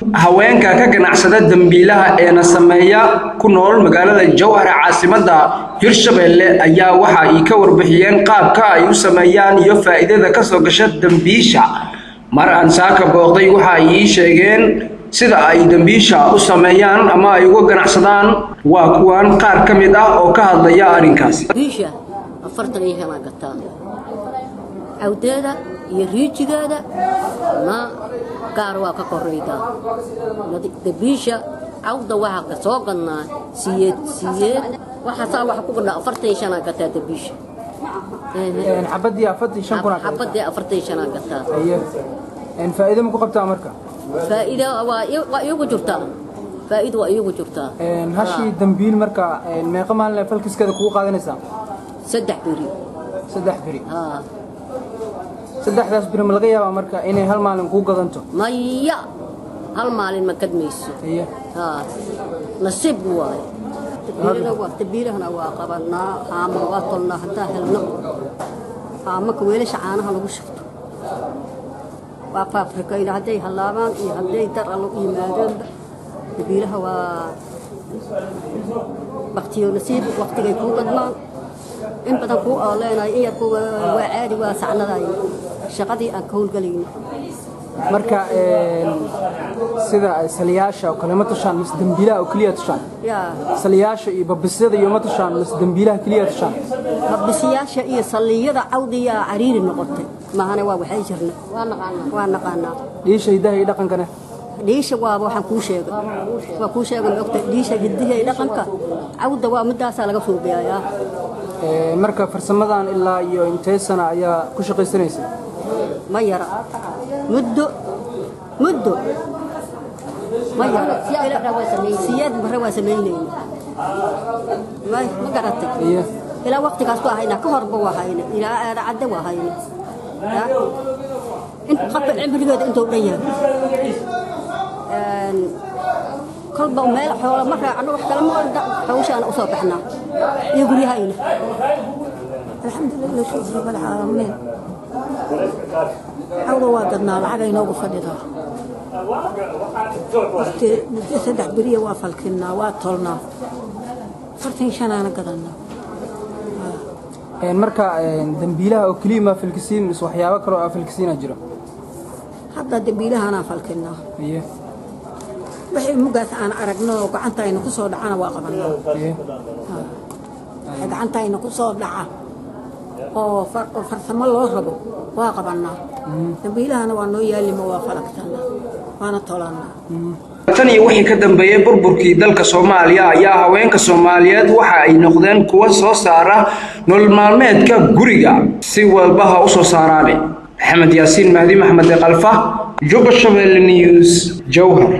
haweenka ka ganacsada dambiilaha ee nasameeya ku nool magaalada Jowhar caasimadda Hirshabelle ayaa waxa ay ka warbixiyeen qaabka ay u sameeyaan iyo faa'iidada ka soo gasha dambiisha mar aan saaka booqday waxa ay sheegeen sida ay dambiisha u sameeyaan ama ay uga ganacsadaan waa kuwan qaar ka mid ah oo ka hadlaya arrinkaas dambiisha afartan iyo hal gataa awdeeda iyo riijigeeda ma gaar waa ka koreyda dambiisha awda waxa ka soo gadnaa siyeed waxa saa wax ku gadnaa 45 gataa dambiisha xabadii 45 kuna xabadii 45 gataa faa'iido ma ku qabtaa marka faa'iido waa iyagu jirtaa faa'iido waa iyagu jirtaa hashi dambiil marka meeqa maalin falkiskada ku qaadanaysa 3 beri saddexdaas beri ma laga yaabaa marka inay hal maalin ku gadanto maya hal maalin ma kadmayso nasiib waay tabiirahana waa qabanaa haama waa tolnaa hadaa helno haamaka weelasha caanaha lagu shubto waa faafrikayna hadday halaabaan iyo hadday dar lagu yimaadaan tabiiraha waa waqtiyo nasiib waqtigay ku gadmaan in badan ku aaleenay in yarku waa caadi waa sacnaday shaqadii aan ka howlgalayno marka sida saliyaasha kalama tushaan mis dambiilaha oo kaliya tushaan saliyaasha iyo babisada iyo ma tushaan mis dambiilaha kaliya tushaan babisiyaasha iyo saliyada cawdiya cariiri noqotay maahane waa waxay jirna waa naqaana dhiisha hidaha iyo dhaqankana dhiisha waa waxaan ku sheegay waa ku sheegay ogta dhiisha hidaha iyo dhaqanka cawda waa midaas laga foobiyaa marka farsamadan ilaa iyo intee sana ayaa ku shaqaysanaysa ma yara muddo ma yara siyaad marra waa sameynayna ma garatay ilaa waqtigaas ku ahayna ka horba waa hayna ilaa aada cadda waa hayna inta qabta cimrigeeda intuu dhan yahay kolba meel xoolo ma raacno wax kale ma hawshaan u soo baxnaa iyo guryahayna alxamdulilah shukr rabbil caalamiin awda waa gadnaa lacag ay noogu fadhidaa muddo 3 beriya waa falkinaa waa tolnaa 45 ana gadanaa marka dambiilaha oo kaliya ma falkisiin is waxyaabo kale oo falkisiina jiro hadda dambiilahana falkinaa wixii mugaas aan aragno gacanta ayna ku soo dhacana waa qabanaa gacanta ayna ku soo dhaca oo farsamo loo rabo waa qabanaa dambiilahana waa noo yaalima waa falaktanaa waana tolanaa tan iyo wixii ka dambeeyay burburkii dalka Soomaaliya ayaa haweenka Soomaaliyeed waxa ay noqdeen kuwa soo saara nolol maalmeedka guriga si walba ha u soo saaraan Maxamed Yaasiin Mahdi Maxamed Qalfa Jubba Shabelle News Jowhar.